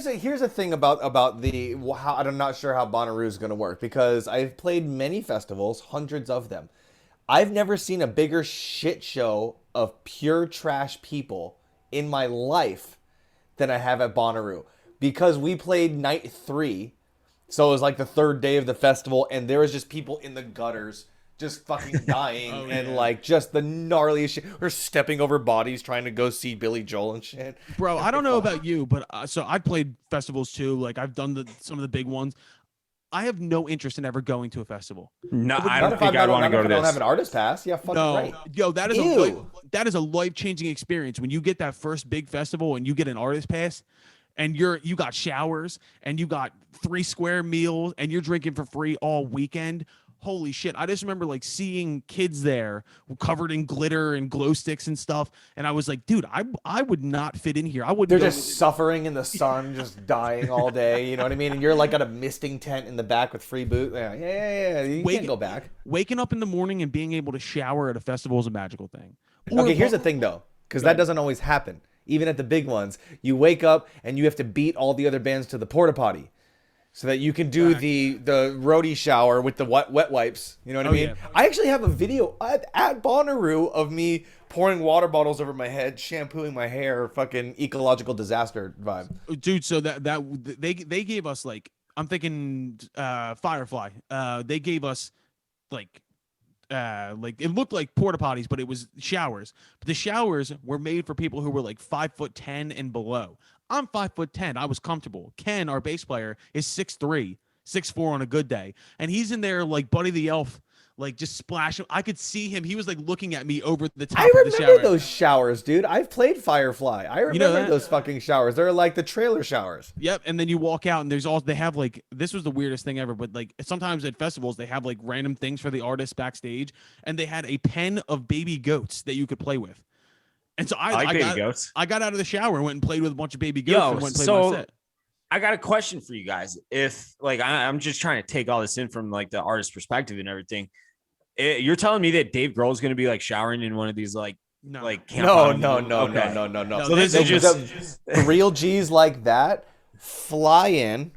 Here's a thing about the how I'm not sure how Bonnaroo is going to work because I've played many festivals, hundreds of them. I've never seen a bigger shit show of pure trash people in my life than I have at Bonnaroo because we played night 3, so it was like the third day of the festival, and there was just people in the gutters just fucking dying and like just the gnarliest shit. We're stepping over bodies trying to go see Billy Joel and shit. Bro, I don't know about you, but so I've played festivals too. Like I've done some of the big ones. I have no interest in ever going to a festival. No, I Not don't if think I'd want to go to I don't have this. an artist pass. Yeah, fucking No, right. yo, Ew. that is a life-changing experience when you get that first big festival and you get an artist pass and you got showers and you got 3 square meals and you're drinking for free all weekend. Holy shit. I just remember like seeing kids there covered in glitter and glow sticks and stuff. And I was like, dude, I would not fit in here. I wouldn't. They're just suffering in the sun, just dying all day. You know what I mean? And you're like at a misting tent in the back with free boot. Yeah. You can't go back. Waking up in the morning and being able to shower at a festival is a magical thing. Okay, here's the thing though, because that doesn't always happen. Even at the big ones, you wake up and you have to beat all the other bands to the porta potty, so that you can do the roadie shower with the wet wipes. You know what I mean? Yeah. I actually have a video at Bonnaroo of me pouring water bottles over my head, shampooing my hair, fucking ecological disaster vibe. Dude, so that they gave us like, I'm thinking Firefly. They gave us like it looked like porta potties, but it was showers. But the showers were made for people who were like 5'10" and below. I'm 5'10". I was comfortable. Ken, our bass player, is 6'3", 6'4" on a good day, and he's in there like Buddy the Elf, like just splashing. I could see him. He was like looking at me over the top of the shower. I remember those showers, dude. I've played Firefly. I remember those fucking showers. They're like the trailer showers. Yep. And then you walk out and they have like, this was the weirdest thing ever, but like sometimes at festivals, they have like random things for the artists backstage, and they had a pen of baby goats that you could play with. And so I got out of the shower and went and played with a bunch of baby goats and went and played my set. I got a question for you guys. If like, I'm just trying to take all this in from like the artist perspective and everything. You're telling me that Dave Grohl is going to be like showering in one of these like no. So this is just real G's like that fly in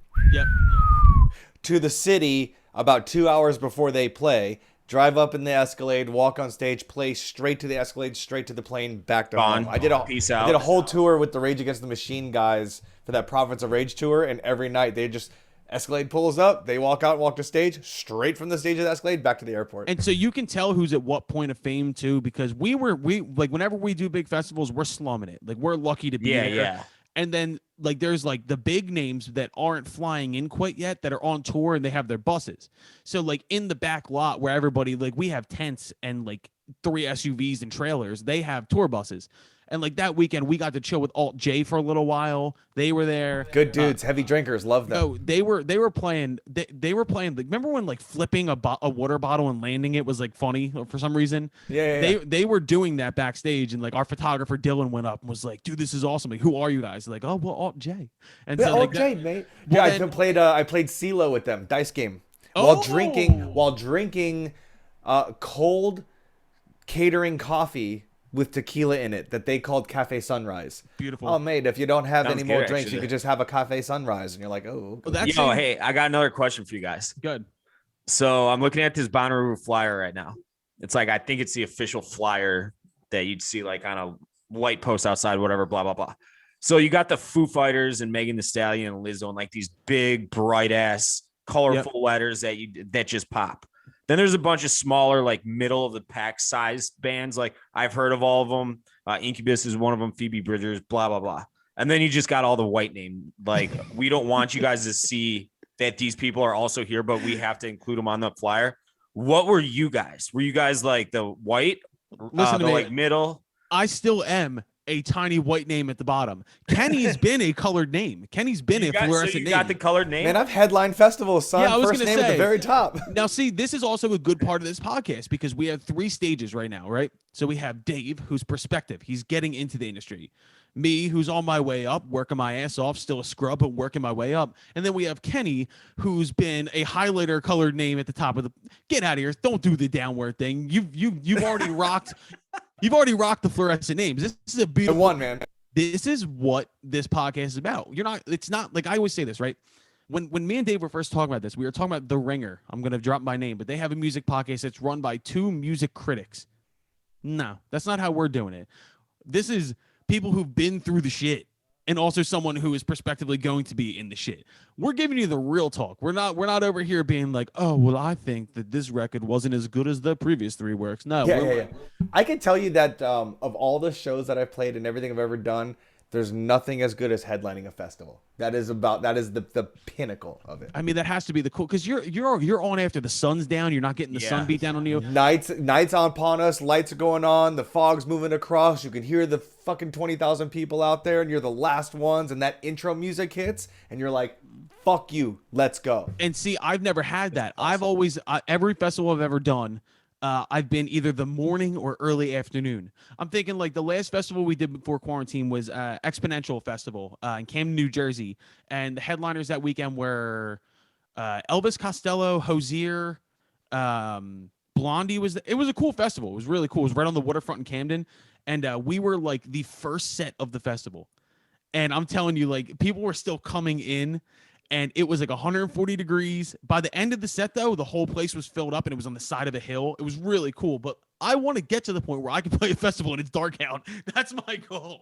to the city about 2 hours before they play, drive up in the Escalade, walk on stage, play straight to the Escalade, straight to the plane, back to home. I did a whole tour with the Rage Against the Machine guys for that Prophets of Rage tour, and every night they just Escalade pulls up, they walk out, walk to stage, straight from the stage of the Escalade back to the airport. And so you can tell who's at what point of fame too, because we like whenever we do big festivals, we're slumming it. Like we're lucky to be there. Yeah. And then like there's like the big names that aren't flying in quite yet that are on tour and they have their buses. So like in the back lot where everybody, like we have tents and like 3 SUVs and trailers, they have tour buses. And like that weekend, we got to chill with Alt J for a little while. They were there. Good dudes, heavy drinkers, love them. No, they were playing. They were playing. Like, remember when like flipping a water bottle and landing it was like funny for some reason? Yeah. They were doing that backstage, and like our photographer Dylan went up and was like, "Dude, this is awesome. Like, who are you guys?" Like, "Oh, well, Alt J." And so, Alt J, mate. Yeah, I played CeeLo with them, dice game, while drinking cold catering coffee with tequila in it that they called Cafe Sunrise. Beautiful. Oh, mate, if you don't have Sounds any more good, drinks, actually. you could just have a Cafe Sunrise. And you're like, oh. Well, hey, I got another question for you guys. Good. So I'm looking at this Bonnaroo flyer right now. It's like, I think it's the official flyer that you'd see like on a white post outside, whatever, blah, blah, blah. So you got the Foo Fighters and Megan Thee Stallion and Lizzo and like these big, bright ass, colorful letters that just pop. Then there's a bunch of smaller, like middle of the pack size bands. Like I've heard of all of them. Incubus is one of them. Phoebe Bridgers, blah, blah, blah. And then you just got all the white name. Like we don't want you guys to see that these people are also here, but we have to include them on the flyer. What were you guys? Were you guys like the white, Listen to me. like middle? I still am a tiny white name at the bottom. Kenny's been a colored name. Kenny's been a fluorescent name. You got the colored name? Man, I've headlined festivals, son. Yeah, I was First gonna name say, at the very top. Now, see, this is also a good part of this podcast because we have 3 stages right now, right? So we have Dave, who's perspective. He's getting into the industry. Me, who's on my way up, working my ass off, still a scrub, but working my way up. And then we have Kenny, who's been a highlighter colored name at the top of the. Get out of here! Don't do the downward thing. You've already rocked. You've already rocked the fluorescent names. This is a beautiful one, man. This is what this podcast is about. It's not like I always say this, right? When me and Dave were first talking about this, we were talking about The Ringer. I'm going to drop my name, but they have a music podcast that's run by 2 music critics. No, that's not how we're doing it. This is people who've been through the shit and also someone who is prospectively going to be in the shit. We're giving you the real talk. We're not over here being like, oh, well, I think that this record wasn't as good as the previous 3 works. No. Yeah. I can tell you that of all the shows that I've played and everything I've ever done, there's nothing as good as headlining a festival. That is the pinnacle of it. I mean, that has to be the cool, because you're on after the sun's down. You're not getting the sun beat down on you. Nights on upon us. Lights are going on. The fog's moving across. You can hear the fucking 20,000 people out there, and you're the last ones. And that intro music hits, and you're like, "Fuck you, let's go." And see, I've never had that. I've always every festival I've ever done, I've been either the morning or early afternoon. I'm thinking like the last festival we did before quarantine was Exponential Festival in Camden, New Jersey. And the headliners that weekend were Elvis Costello, Hozier, Blondie. It was a cool festival. It was really cool. It was right on the waterfront in Camden. And we were like the first set of the festival. And I'm telling you, like, people were still coming in. And it was like 140 degrees. By the end of the set, though, the whole place was filled up and it was on the side of a hill. It was really cool. But I want to get to the point where I can play a festival and it's dark out. That's my goal.